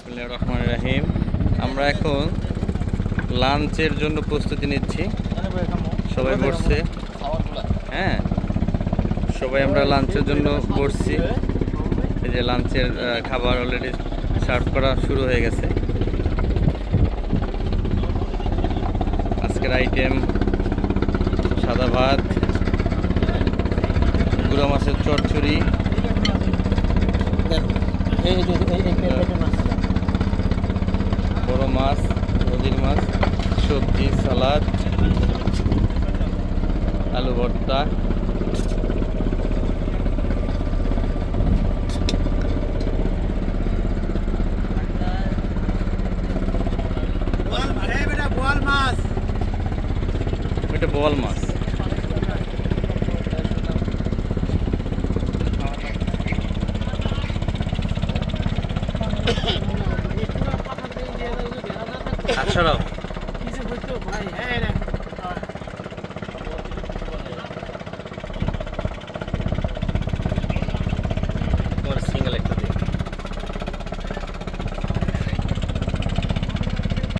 বিসমিল্লাহির রহমানির রহিম। আমরা এখন লাঞ্চের জন্য প্রস্তুতি নিচ্ছি। সবাই বসছে, হ্যাঁ সবাই আমরা লাঞ্চের জন্য বসছি। এই যে লাঞ্চের খাবার অলরেডি সার্ভ করা শুরু হয়ে গেছে। আজকের আইটেম সাদা ভাত, গুঁড়া মাছের চচ্চড়ি, বড় মাছ, নদীর মাছ, সবজি, সালাদ, আলু ভর্তা, এটা বোয়াল মাছ। আচ্ছা